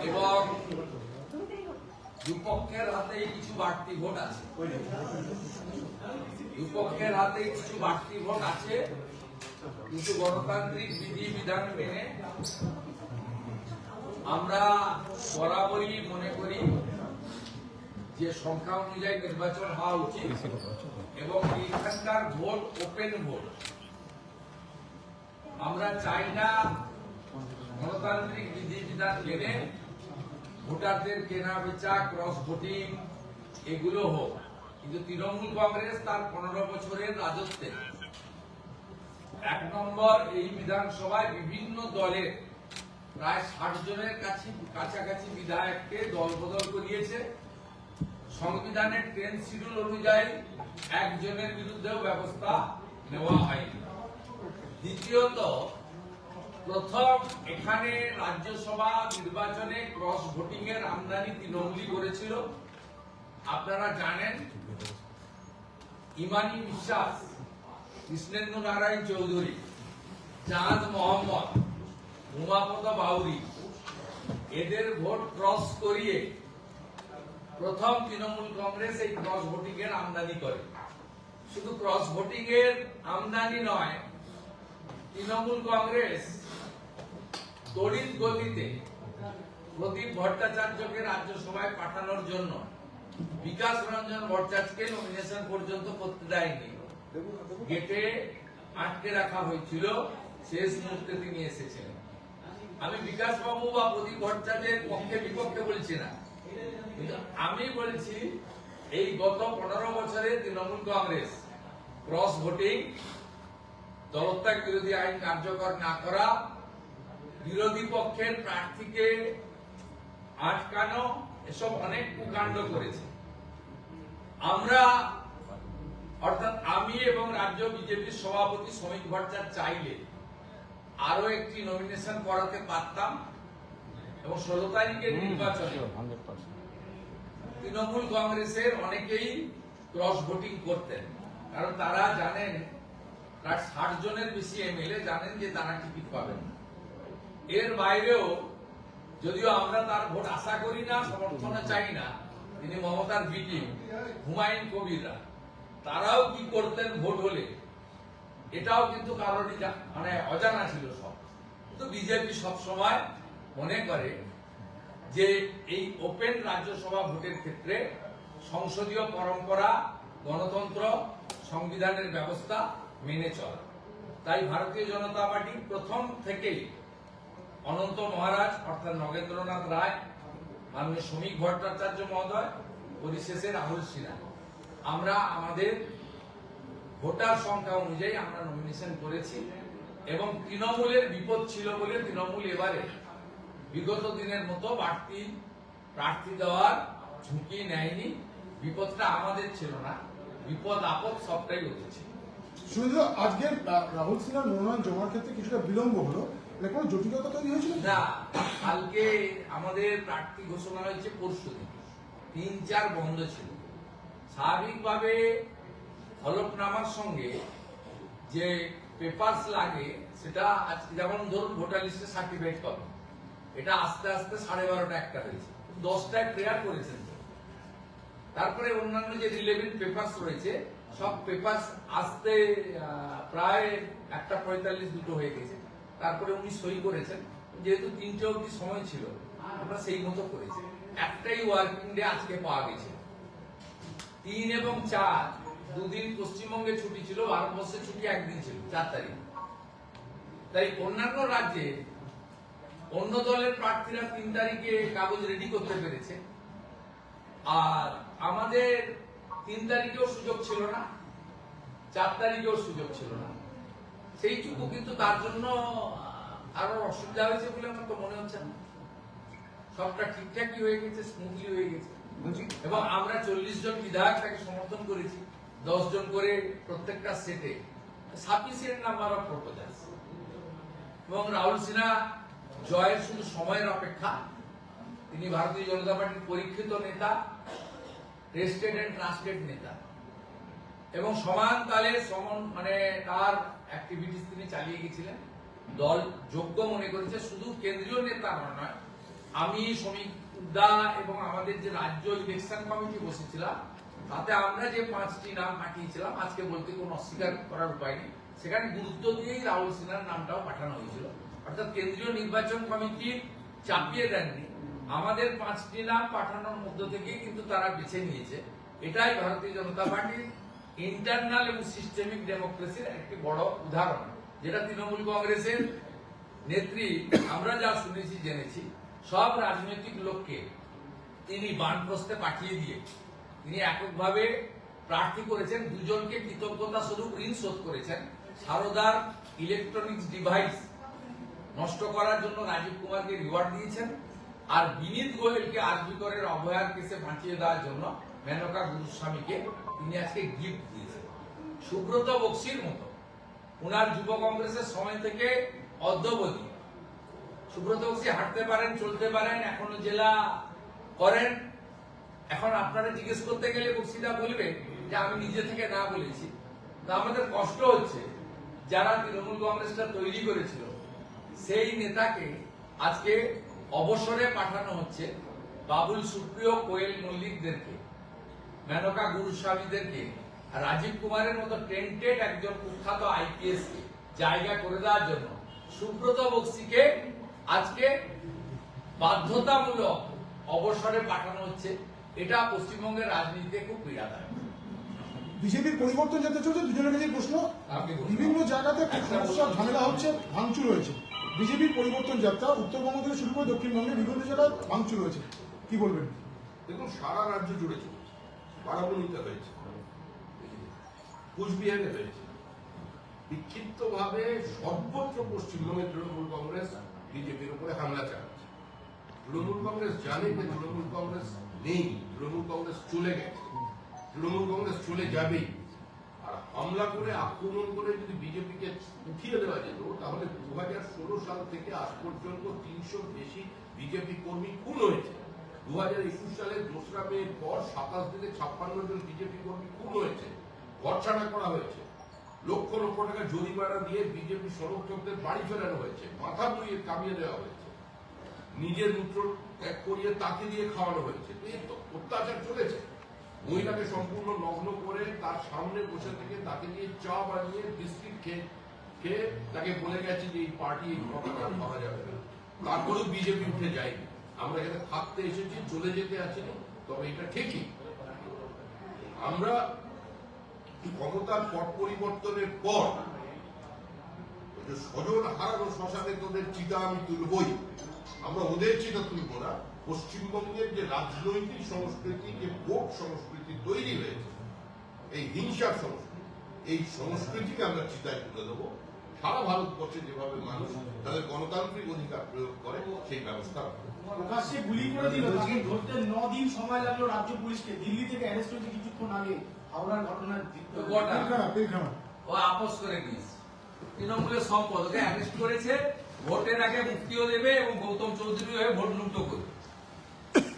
এবং দুপক্ষের হাতে কিছু বাড়তি ভোট আছে, দুপক্ষের হাতে কিছু বাড়তি ভোট আছে, কিন্তু গণতান্ত্রিক বিধি বিধান মেনে আমরা বরাবরই মনে করি যে সংখ্যা অনুযায়ী নির্বাচন হওয়া উচিত এবং এখানকার ভোট ওপেন ভোট। আমরা চাই না গণতান্ত্রিক বিধি বিধান মেনে ভোটারদের কেনা বেচা, ক্রস ভোটিং এগুলো হোক। কিন্তু তৃণমূল কংগ্রেস তার 15 বছরের রাজত্বে 1 নম্বর এই বিধানসভায় বিভিন্ন দলের প্রায় 60 জনের কাছাকাছি বিধায়ককে দল বদল করিয়েছে। সংবিধানের 10 শিডিউল অনুযায়ী একজনের বিরুদ্ধেও ব্যবস্থা নেওয়া হয়নি। দ্বিতীয়ত, প্রথম এখানে রাজ্যসভা নির্বাচনে ক্রস ভোটিং এর আমদানি তৃণমূলই করেছিল। আপনারা জানেন, ইমানি বিশ্বাস, কৃষ্ণেন্দু নারায়ণ চৌধুরী, চাঁদ মোহাম্মদ, উমাপদ বাউরি এদের ভোট ক্রস করিয়ে প্রথম তৃণমূল কংগ্রেস এই ক্রস ভোটিং এর আমদানি করে। শুধু ক্রস ভোটিং এর আমদানি নয়, তৃণমূল কংগ্রেস তড়িৎ গতিতে প্রদীপ ভট্টাচার্যকে রাজ্যসভায় পাঠানোর জন্য বিকাশ রঞ্জন ভট্টাচার্যকে নমিনেশন পর্যন্ত করতে দেয়নি, গেটে আটকে রাখা হয়েছিল। শেষ মুহূর্তে তিনি এসেছিলেন। আমি বিকাশ বাবু বা প্রদীপ ভট্টাচার্যের পক্ষে বিপক্ষে বলছি না, কিন্তু আমি বলছি এই গত 15 বছরে তৃণমূল কংগ্রেস ক্রস ভোটিং, দলত্যাগ বিরোধী আইন কার্যকর না করা, বিরোধী পক্ষের প্রার্থীকে আটকানো, এসব অনেক কুকাণ্ড করেছে। আমরা অর্থাৎ আমি এবং রাজ্য বিজেপির সভাপতি শ্রমিক ভট্টাচার্য চাইলে আরো একটি নমিনেশন করাতে পারতাম এবং 16 তারিখের নির্বাচনে তৃণমূল কংগ্রেসের অনেকেই ক্রস ভোটিং করতেন, কারণ তারা জানেন প্রায় 60 জনের বেশি এমএলএ জানেন যে তারা টিকিট পাবেন না। এর বাইরেও যদিও আমরা তার ভোট আশা করি না, সমর্থন চাই না, তিনি মমতার বিটি হুমায়ুন কবিররা তারাও কি করতেন ভোট হলে, এটাও কিন্তু কারোরই মানে অজানা ছিল সব। কিন্তু বিজেপি সবসময় মনে করে যে এই ওপেন রাজ্যসভা ভোটের ক্ষেত্রে সংসদীয় পরম্পরা, গণতন্ত্র, সংবিধানের ব্যবস্থা মেনে চলা। তাই ভারতীয় জনতা পার্টি প্রথম থেকেই অনন্ত মহারাজ অর্থাৎ নগেন্দ্রনাথ রায়, মাননীয় শ্রমিক ভট্টাচার্য মহোদয়, পরিশেষে রাহুল সিনহা, আমরা আমাদের ভোটার সংখ্যা অনুযায়ী আমরা নমিনেশন করেছি এবং তৃণমূলের বিপদ ছিল বলে তৃণমূল এবারে বিগত দিনের মতো বাড়তি প্রার্থী দেওয়ার ঝুঁকি নেয়নি। বিপদটা আমাদের ছিল না, বিপদ আপদ সবটাই উঠেছে। শুধু আজকে রাহুল সিনহার মনোনয়ন জমার ক্ষেত্রে কিছুটা বিলম্ব হলো, কোনো জটিলতা তৈরি হয়েছিল না? কালকে আমাদের প্রার্থী ঘোষণা হয়েছে পরশুদিন, 3-4 বন্ধ ছিল। স্বাভাবিকভাবে হলফনামার সঙ্গে যে পেপারস লাগে সেটা আজকে যেমন ধরুন ভোটার লিস্টে সার্টিফাইড কপি, এটা আস্তে আস্তে 12:30টা 1টা হয়েছে, 10টায় প্রেয়ার করেছেন। তারপরে অন্যান্য যে রিলেভেন্ট পেপারস রয়েছে সব পেপারস আসতে প্রায় 1:45 2টো হয়ে গেছে। তারপরে উনি সই করেছেন, যেহেতু 3টে অবধি সময় ছিল আমরা সেই মতো করেছি। একটাই ওয়ার্কিং ডে আজকে পাওয়া গেছে। 3 এবং 4 দুদিন পশ্চিমবঙ্গে ছুটি ছিল, ভারতবর্ষে ছুটি একদিন ছিল, 4 তারিখ। তাই অন্যান্য রাজ্যে অন্য দলের প্রার্থীরা 3 তারিখে কাগজ রেডি করতে পেরেছে, আর আমাদের 3 তারিখেও সুযোগ ছিল না, 4 তারিখেও সুযোগ ছিল না। সেইটুকু কিন্তু তার জন্য আরো অসুবিধা হয়েছে বলে আমার তো মনে হচ্ছে না। সবটা ঠিকঠাকই হয়ে গেছে, স্মুথলি হয়ে গেছে এবং আমরা 40 জন বিধায়ক তাকে সমর্থন করেছি, 10 জন করে প্রত্যেকটা সেটে, সাফিসিয়েন্ট নাম্বার অফ প্রপোজালস। এবং রাহুল সিনহা জয়ের শুধু সময়ের অপেক্ষা। তিনি ভারতীয় জনতা পার্টির পরীক্ষিত নেতা, টেস্টেড এন্ড ট্রাস্টেড নেতা এবং সমান তালে মানে তার অ্যাক্টিভিটিস তিনি চালিয়ে গেছিলেন। দল যোগ্য মনে করেছে, শুধু কেন্দ্রীয় নেতা নয়, আমি শ্রমিক দা এবং আমাদের যে রাজ্য ইলেকশন কমিটি বসেছিলাম, তাতে আমরা যে 5টি নাম পাঠিয়েছিলাম, আজকে বলতে কোনো অস্বীকার করার উপায় নেই, সেখানে গুরুত্ব দিয়েই রাহুল সিনহার নামটাও পাঠানো হয়েছিল। অর্থাৎ কেন্দ্রীয় নির্বাচন কমিটি চাপিয়ে দেননি, আমাদের 5টি নাম পাঠানোর মধ্য থেকে কিন্তু তারা বেছে নিয়েছে। এটাই ভারতীয় জনতা পার্টির ইন্টারনাল এবং সিস্টেমিক ডেমোক্রেসির একটি বড় উদাহরণ, যেটা তৃণমূল কংগ্রেসের নেত্রী আমরা যা শুনেছি জেনেছি, সব রাজনৈতিক লোককে তিনি বানপ্রস্থে পাঠিয়ে দিয়ে তিনি এককভাবে প্রার্থী করেছেন। দুজনকে কৃতজ্ঞতা স্বরূপ ঋণ শোধ করেছেন। সারদার ইলেকট্রনিক্স ডিভাইস নষ্ট করার জন্য রাজীব কুমারকে রিওয়ার্ড দিয়েছেন, আর বিনীত গোয়েলকে আরজিকরের অভয়ার কেসে বাঁচিয়ে দেওয়ার জন্য মেনকা গুরুস্বামীকে তিনি আজকে গিফট দিয়েছেন। সুব্রত বক্সির মতো উনার যুব কংগ্রেসের সময় থেকে অদ্যাবধি সুব্রত বক্সি হাঁটতে পারেন, চলতে পারেন, এখনো জেলা করেন। এখন আপনারা জিজ্ঞেস করতে গেলে বক্সিদা বলবে যে আমি নিজে থেকে না বলেছি। তা আমাদের কষ্ট হচ্ছে, যারা তৃণমূল কংগ্রেসটা তৈরি করেছিল সেই নেতাকে আজকে অবসরে পাঠানো হচ্ছে। বাবুল সুপ্রিয়, কোয়েল মল্লিকদেরকে, মেনকা গুরুস্বামীদেরকে, রাজীব কুমারের মতো টেন্টেড একজন কুখ্যাত আইপিএস জায়গা করে দেওয়ার জন্য সুব্রত বক্সিকে আজকে বাধ্যতামূলক অবসরে পাঠানো হচ্ছে। এটা পশ্চিমবঙ্গের রাজনীতিতে খুব পীড়াদায়ক। বিজেপির পরিবর্তন যাতে চলছে, দুজনের কাছে প্রশ্ন, বিভিন্ন জায়গাতে সমস্যা ঝামেলা হচ্ছে, ভাঙচুর হয়েছে। বিজেপির পরিবর্তন যাত্রা উত্তরবঙ্গ থেকে শুরু করে দক্ষিণবঙ্গের বিভিন্ন জায়গায় ভাঙচুর হয়েছে, কি বলবেন? দেখুন, সারা রাজ্য জুড়ে চলছে। বারাবণীতে হয়েছে, কুচবিহারে হয়েছে, বিক্ষিপ্তভাবে সর্বত্র পশ্চিমবঙ্গের তৃণমূল কংগ্রেস বিজেপির উপরে হামলা চালাচ্ছে। তৃণমূল কংগ্রেস জানে যে তৃণমূল কংগ্রেস নেই, তৃণমূল কংগ্রেস চলে গেছে, তৃণমূল কংগ্রেস চলে যাবেই। আর হামলা করে, আক্রমণ করে যদি বিজেপিকে উঠিয়ে দেওয়া যেত, তাহলে 2016 সাল থেকে আজ পর্যন্ত 300 বেশি বিজেপি কর্মী খুন হয়েছে। 2021 সালের 2রা মের পর 27 দিনে 56 জন বিজেপি কর্মী খুন হয়েছে, ঘরছাড়া করা হয়েছে, লক্ষ লক্ষ টাকা জরিমানা দিয়ে বিজেপি সমর্থকদের বাড়ি ফেরানো হয়েছে, মাথা পুড়িয়ে কামিয়ে দেওয়া হয়েছে, নিজের মূত্র ত্যাগ করিয়ে তাকে দিয়ে খাওয়ানো হয়েছে। এই তো অত্যাচার চলেছে। মহিলাকে সম্পূর্ণ নগ্ন করে তার সামনে বসে থেকে তাকে দিয়ে চা বানিয়ে বিস্কিট খেয়ে তাকে বলে গেছে যে এই পার্টি এই ক্ষমতা পাওয়া যাবে না। তারপরেও বিজেপি উঠে যায়নি। আমরা এখানে থাকতে এসেছি, চলে যেতে আসিনি। তবে এটা ঠিকই, আমরা ক্ষমতার পট পরিবর্তনের পর স্বজন হারানো শ্মশানে তোদের চিতা আমি তুলবই। আমরা ওদের চিতা তুলব না। পশ্চিমবঙ্গের যে রাজনৈতিক সংস্কৃতি, যে ভোট সংস্কৃতি তৈরি হয়েছে, এই হিংসার সংস্কৃতি, এই সংস্কৃতিকে আমরা চিতায় তুলে দেবো। সারা ভারতবর্ষে যেভাবে মানুষ তাদের গণতান্ত্রিক অধিকার প্রয়োগ করে, সেই ব্যবস্থা প্রকাশ্যে গুলি করে দিল, তাকে ধরতে 9 দিন সময় লাগলো রাজ্য পুলিশকে। দিল্লি থেকে অ্যারেস্ট হয়েছে কিছুক্ষণ আগে, হাওড়ার ঘটনার ও আপোষ করে দিয়েছে। তৃণমূলের সম্পদ ওকে অ্যারেস্ট করেছে, ভোটের আগে মুক্তিও দেবে এবং গৌতম চৌধুরী হয়ে ভোট লুণ্ঠ করবে।